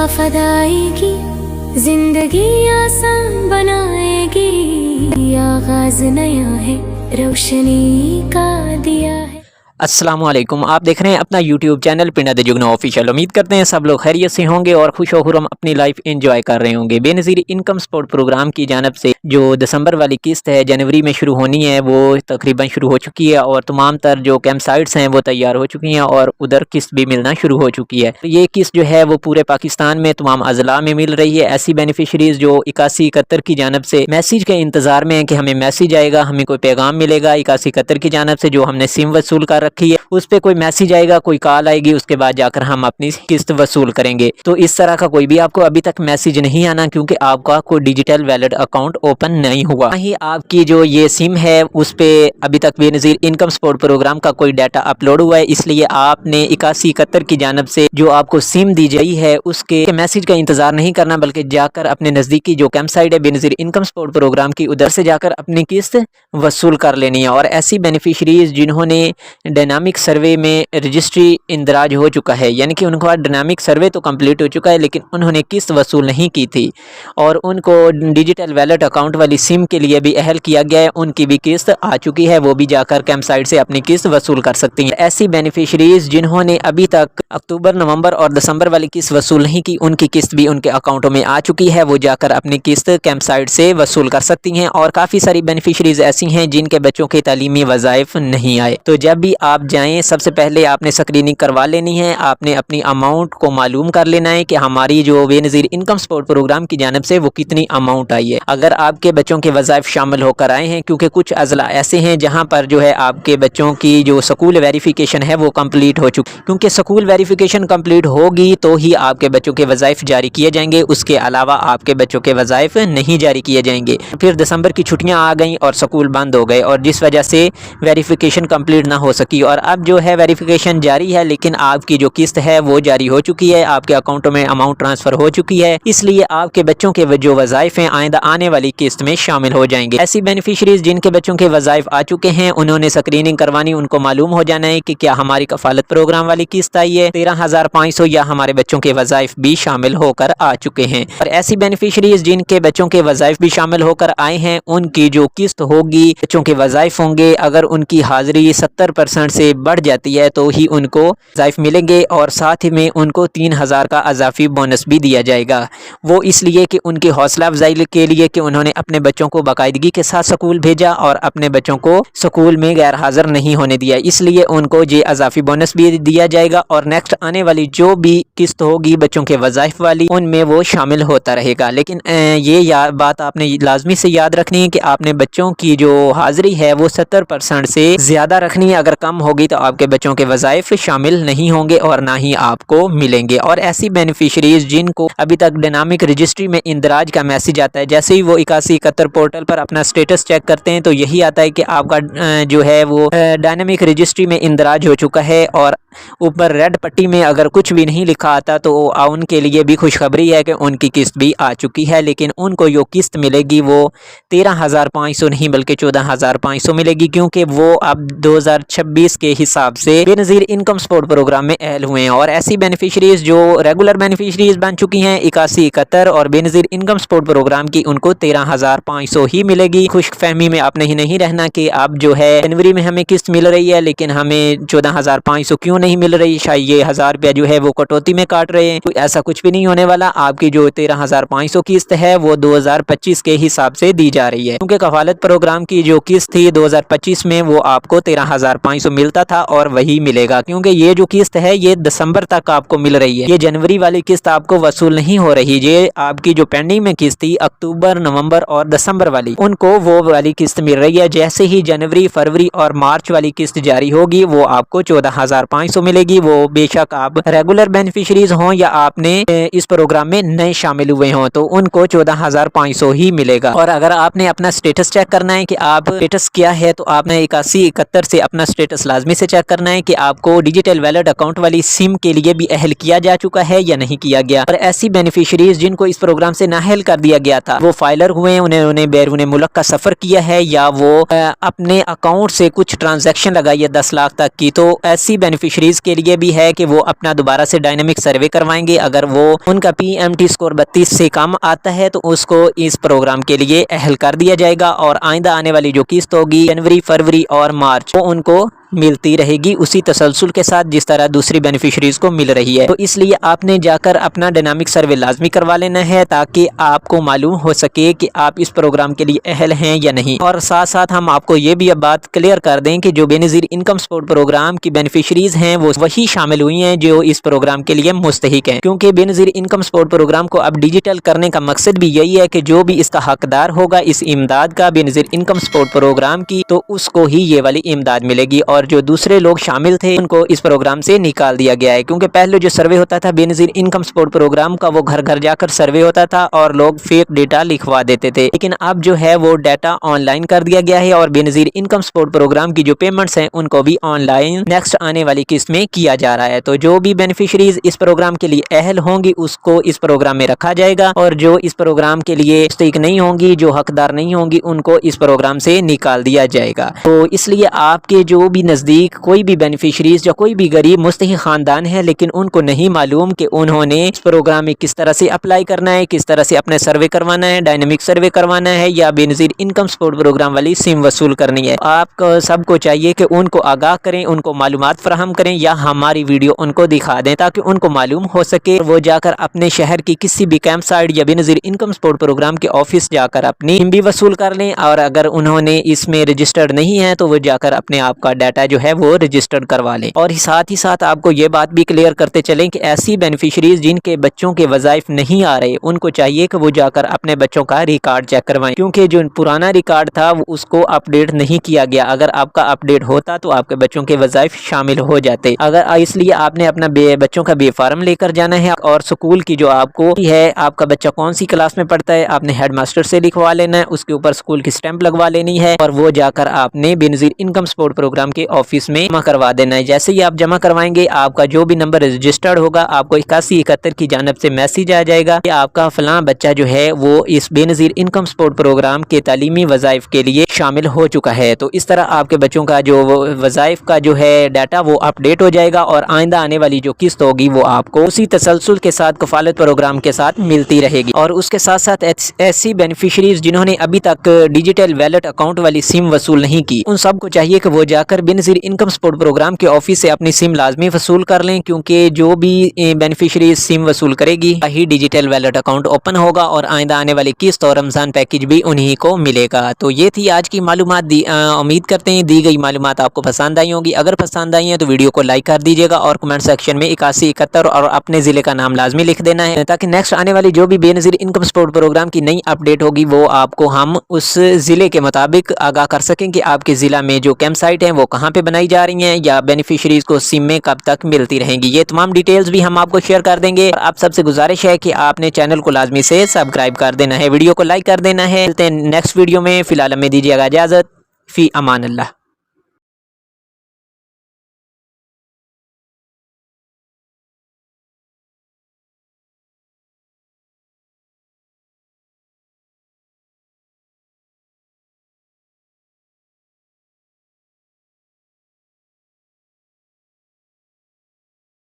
फदाएगी, जिंदगी आसान बनाएगी। आगाज नया है, रोशनी का दिया है। अस्सलाम वालेकुम, आप देख रहे हैं अपना यूट्यूब चैनल पिंडा द जुगनू ऑफिशियल। उम्मीद करते हैं सब लोग खैरियत से होंगे और खुश व खुर्रम अपनी लाइफ एंजॉय कर रहे होंगे। बेनज़ीर इनकम सपोर्ट प्रोग्राम की जानिब से जो दिसंबर वाली किस्त है जनवरी में शुरू होनी है वो तकरीबन शुरू हो चुकी है और तमाम तर जो कैंप साइट्स हैं वो तैयार हो चुकी हैं और उधर किस्त भी मिलना शुरू हो चुकी है। तो ये किस्त जो है वो पूरे पाकिस्तान में तमाम अजला में मिल रही है। ऐसी बेनिफिशरीज जो 8171 की जानिब से मैसेज के इंतज़ार में है कि हमें मैसेज आएगा, हमें कोई पैगाम मिलेगा 8171 की जानिब से जो हमने सिम वसूल कर रखी है उस पर कोई मैसेज आएगा, कोई कॉल आएगी, उसके बाद जाकर हम अपनी किस्त वसूल करेंगे। तो इस तरह का कोई भी आपको अभी तक मैसेज नहीं आना क्योंकि आपका कोई डिजिटल वैलेट अकाउंट ओपन नहीं हुआ। ही आपकी जो ये सिम है उस पे अभी तक बेनज़ीर इनकम सपोर्ट प्रोग्राम का कोई डाटा अपलोड हुआ है, इसलिए आपने 8171 की जानिब से जो आपको सिम दी गई है उसके मैसेज का इंतजार नहीं करना, बल्कि जाकर अपने नज़दीकी जो कैंप साइट है बेनज़ीर इनकम सपोर्ट प्रोग्राम की उधर से जाकर अपनी किस्त वसूल कर लेनी है। और ऐसी बेनिफिशरीज जिन्होंने डायनामिक सर्वे में रजिस्ट्री इंदराज हो चुका है, यानी कि उनका डायनामिक सर्वे तो कंप्लीट हो चुका है लेकिन उन्होंने किस्त वसूल नहीं की थी और उनको डिजिटल वैलेट अकाउंट वाली सिम के लिए भी अहल किया गया है, उनकी भी किस्त आ चुकी है, वो भी जाकर कैंप साइट से अपनी किस्त वसूल कर सकती हैं। ऐसी बेनिफिशरीज जिन्होंने अभी तक अक्टूबर, नवंबर और दिसंबर वाली किस्त वसूल नहीं की उनकी किस्त भी उनके अकाउंटों में आ चुकी है, वो जाकर अपनी किस्त कैंप साइट से वसूल कर सकती हैं। और काफ़ी सारी बेनिफिशरीज ऐसी हैं जिनके बच्चों के तालीमी वज़ाइफ नहीं आए, तो जब भी आप जाएँ सबसे पहले आपने स्क्रीनिंग करवा लेनी है, आपने अपनी अमाउंट को मालूम कर लेना है कि हमारी जो बेनज़ीर इनकम सपोर्ट प्रोग्राम की जानिब से वो कितनी अमाउंट आई है। अगर आपके बच्चों के वज़ाइफ शामिल होकर आए हैं, क्योंकि कुछ अजला ऐसे हैं जहां पर जो है आपके बच्चों की जो स्कूल वेरिफिकेशन है वो कंप्लीट हो चुकी, क्योंकि स्कूल वेरिफिकेशन कंप्लीट होगी तो ही आपके बच्चों के वज़ाइफ जारी किए जाएंगे, उसके अलावा आपके बच्चों के वज़ाइफ नहीं जारी किए जाएंगे। फिर दिसंबर की छुट्टियाँ आ गई और स्कूल बंद हो गए और जिस वजह से वेरिफिकेशन कंप्लीट ना हो सकी और अब जो है वेरिफिकेशन जारी है लेकिन आपकी जो किस्त है वो जारी हो चुकी है, आपके अकाउंटों में अमाउंट ट्रांसफर हो चुकी है, इसलिए आपके बच्चों के जो वज़ाइफ हैं आइंदा आने वाली किस्त में शामिल हो जाएंगे। ऐसी बेनिफिशरीज जिनके बच्चों के वज़ाइफ आ चुके हैं उन्होंने स्क्रीनिंग करवानी, उनको मालूम हो जाना है कि क्या हमारी कफालत प्रोग्राम वाली किस्त आई है 13,500 या हमारे बच्चों के वज़ाइफ भी शामिल होकर आ चुके हैं। और ऐसी बेनिफिशरीज जिनके बच्चों के वज़ाइफ भी शामिल होकर आए हैं उनकी जो किस्त होगी, बच्चों के वज़ाइफ होंगे, अगर उनकी हाजिरी 70% से बढ़ जाती है तो ही उनको वज़ाइफ मिलेंगे और साथ ही में उनको 3,000 का अज़ाफ़ी बोनस भी दिया जाएगा। वो इसलिए कि उनकी हौसला अफजाई के लिए कि उन्होंने अपने बच्चों को बाकायदगी के साथ स्कूल भेजा और अपने बच्चों को स्कूल में गैर हाज़िर नहीं होने दिया, इसलिए उनको ये अज़ाफ़ी बोनस भी दिया जाएगा और नेक्स्ट आने वाली जो भी किस्त होगी बच्चों के वज़ाइफ वाली उनमें वो शामिल होता रहेगा। लेकिन ये बात आपने लाजमी से याद रखनी है कि आपने बच्चों की जो हाजिरी है वो 70% से ज़्यादा रखनी है, अगर कम होगी तो आपके बच्चों के वज़ाइफ शामिल नहीं होंगे और ना ही आपको मिलेंगे। और ऐसी बेनिफिशरीज जिनको अभी तक डायनामिक रजिस्ट्री में इंदराज का मैसेज आता है, जैसे ही वो 8171 पोर्टल पर अपना स्टेटस चेक करते हैं तो यही आता है कि आपका जो है वो डायनामिक रजिस्ट्री में इंदराज हो चुका है और ऊपर रेड पट्टी में अगर कुछ भी नहीं लिखा आता तो उनके लिए भी खुशखबरी है कि उनकी किस्त भी आ चुकी है, लेकिन उनको जो किस्त मिलेगी वो 13,500 नहीं बल्कि 14,500 मिलेगी, क्योंकि वो अब 2026 के हिसाब से बेनज़ीर इनकम सपोर्ट प्रोग्राम में अहल हुए हैं। और ऐसी बेनिफिशरीज जो रेगुलर बेनिफिशरीज बन चुकी हैं 8171 और बेनज़ीर इनकम सपोर्ट प्रोग्राम की, उनको 13,500 ही मिलेगी। खुशफहमी में आप नहीं रहना कि अब जो है जनवरी में हमें किस्त मिल रही है लेकिन हमें 14,500 क्यों नहीं मिल रही, शायद ये 1,000 रुपया जो है वो कटौती में काट रहे हैं। तो ऐसा कुछ भी नहीं होने वाला, आपकी जो 13,500 किस्त है वो 2025 के हिसाब से दी जा रही है, क्योंकि कफालत प्रोग्राम की जो किस्त थी 2025 में वो आपको 13,500 मिलता था और वही मिलेगा, क्योंकि ये जो किस्त है ये दिसंबर तक आपको मिल रही है, ये जनवरी वाली किस्त आपको वसूल नहीं हो रही। ये आपकी जो पेंडिंग में किस्त थी अक्टूबर, नवंबर और दिसंबर वाली, उनको वो वाली किस्त मिल रही है। जैसे ही जनवरी, फरवरी और मार्च वाली किस्त जारी होगी वो आपको 14,500 मिलेगी। वो बेशक आप रेगुलर बेनिफिशरीज हों या आपने इस प्रोग्राम में नए शामिल हुए हों तो उनको 14,500 ही मिलेगा। और अगर आपने अपना स्टेटस चेक करना है कि आप स्टेटस क्या है तो आपने 8171 से अपना स्टेटस स्टेटस लाजमी से चेक करना है कि आपको डिजिटल वैलेट अकाउंट वाली सिम के लिए भी अहल किया जा चुका है या नहीं किया गया। और ऐसी बेनिफिशरीज जिनको इस प्रोग्राम से नाअहल कर दिया गया था, वो फाइलर हुए हैं, उन्होंने बैरून मुल्क का सफर किया है या वो अपने अकाउंट से कुछ ट्रांजैक्शन लगाई है 10 लाख तक की, तो ऐसी बेनिफिशरीज के लिए भी है कि वो अपना दोबारा से डायनामिक सर्वे करवाएंगे। अगर वो उनका PMT स्कोर 32 से कम आता है तो उसको इस प्रोग्राम के लिए अहल कर दिया जाएगा और आइंदा आने वाली जो किस्त होगी जनवरी, फरवरी और मार्च, वो उनको मिलती रहेगी उसी तसलसल के साथ जिस तरह दूसरी बेनिफिशरीज को मिल रही है। तो इसलिए आपने जाकर अपना डायनामिक सर्वे लाजमी करवा लेना है ताकि आपको मालूम हो सके कि आप इस प्रोग्राम के लिए अहल हैं या नहीं। और साथ साथ हम आपको ये भी अब बात क्लियर कर दें कि जो बेनज़ीर इनकम सपोर्ट प्रोग्राम की बेनिफिशरीज हैं वो वही शामिल हुई हैं जो इस प्रोग्राम के लिए मुस्तहिक हैं, क्योंकि बेनज़ीर इनकम सपोर्ट प्रोग्राम को अब डिजिटल करने का मकसद भी यही है कि जो भी इसका हकदार होगा इस इमदाद का, बेनज़ीर इनकम सपोर्ट प्रोग्राम की, तो उसको ही ये वाली इमदाद मिलेगी और जो दूसरे लोग शामिल थे उनको इस प्रोग्राम से निकाल दिया गया है। क्योंकि पहले जो सर्वे होता था बेनज़ीर इनकम सपोर्ट प्रोग्राम का, वो घर घर जाकर सर्वे होता था और लोग फेक डेटा लिखवा देते थे, लेकिन अब जो है वो डाटा ऑनलाइन कर दिया गया है और बेनज़ीर इनकम सपोर्ट प्रोग्राम की जो पेमेंट्स हैं उनको भी ऑनलाइन नेक्स्ट आने वाली किस्त में किया जा रहा है। तो जो भी बेनिफिशरीज इस प्रोग्राम के लिए अहल होंगी उसको इस प्रोग्राम में रखा जाएगा और जो इस प्रोग्राम के लिए मुस्तहिक नहीं होंगी, जो हकदार नहीं होंगी, उनको इस प्रोग्राम से निकाल दिया जाएगा। तो इसलिए आपके जो भी नज़दीक कोई भी बेनिफिशरीज या कोई भी गरीब मुस्तहिक खानदान है लेकिन उनको नहीं मालूम कि उन्होंने इस प्रोग्राम में किस तरह से अप्लाई करना है, किस तरह से अपने सर्वे करवाना है, डायनेमिक सर्वे करवाना है या बेनज़ीर इनकम सपोर्ट प्रोग्राम वाली सिम वसूल करनी है, आप सबको चाहिए कि उनको आगाह करें, उनको मालूमात फराहम करें या हमारी वीडियो उनको दिखा दें ताकि उनको मालूम हो सके। वो जाकर अपने शहर की किसी भी कैंप साइट या बेनज़ीर इनकम सपोर्ट प्रोग्राम के ऑफिस जाकर अपनी सिम भी वसूल कर लें और अगर उन्होंने इसमें रजिस्टर्ड नहीं है तो वो जाकर अपने आप का डाटा जो है वो रजिस्टर्ड करवा लें। और साथ ही साथ आपको ये बात भी क्लियर करते चलें कि ऐसी बेनिफिशरीज जिनके बच्चों के वज़ाइफ नहीं आ रहे उनको चाहिए कि वो जाकर अपने बच्चों का रिकॉर्ड चेक करवाएं, क्योंकि जो पुराना रिकॉर्ड था वो उसको अपडेट नहीं किया गया। अगर आपका अपडेट होता तो आपके बच्चों के वज़ाइफ शामिल हो जाते। अगर इसलिए आपने अपना बच्चों का बेफार्म लेकर जाना है और स्कूल की जो आपको है, आपका बच्चा कौन सी क्लास में पढ़ता है, आपने हेड मास्टर से लिखवा लेना है, उसके ऊपर स्कूल की स्टैंप लगवा लेनी है और वो जाकर आपने बेनज़ीर इनकम सपोर्ट प्रोग्राम के ऑफिस में जमा करवा देना है। जैसे ही आप जमा करवाएंगे आपका जो भी नंबर रजिस्टर्ड होगा आपको 8171 की जानब से मैसेज आ जाएगा कि आपका फलां बच्चा जो है वो इस बेनज़ीर इनकम सपोर्ट प्रोग्राम के तालीमी वज़ाइफ के लिए शामिल हो चुका है। तो इस तरह आपके बच्चों का जो वज़ाइफ का जो है डाटा वो अपडेट हो जाएगा और आइंदा आने वाली जो किस्त होगी वो आपको उसी तसलसल के साथ कफालत प्रोग्राम के साथ मिलती रहेगी। और उसके साथ साथ ऐसी बेनिफिशरीज जिन्होंने अभी तक डिजिटल वैलेट अकाउंट वाली सिम वसूल नहीं की, उन सबको चाहिए कि वो जाकर बेनज़ीर इनकम सपोर्ट प्रोग्राम के ऑफिस से अपनी सिम लाजमी वसूल कर लें, क्योंकि जो भी बेनिफिशरी सिम वसूल करेगी ही डिजिटल वैलेट अकाउंट ओपन होगा और आइंदा आने वाली किस्त और रमजान पैकेज भी उन्हीं को मिलेगा। तो ये थी आज की मालूमात। उम्मीद करते हैं दी गई मालूमात आपको पसंद आई होंगी। अगर पसंद आई है तो वीडियो को लाइक कर दीजिएगा और कमेंट सेक्शन में 8171 और अपने ज़िले का नाम लाजमी लिख देना है ताकि नेक्स्ट आने वाली जो भी बेनज़ीर इनकम सपोर्ट प्रोग्राम की नई अपडेट होगी वो आपको हम उस ज़िले के मुताबिक आगाह कर सकें कि आपके ज़िला में जो कैंप साइट हैं वो कहाँ पे बनाई जा रही हैं या बेनिफिशरीज को सिम में कब तक मिलती रहेंगी। ये तमाम डिटेल्स भी हम आपको शेयर कर देंगे। और आप सबसे गुजारिश है कि आपने चैनल को लाजमी से सब्सक्राइब कर देना है, वीडियो को लाइक कर देना है। नेक्स्ट वीडियो में फिलहाल हमें दीजिएगा इजाज़त। फी अमान अल्लाह।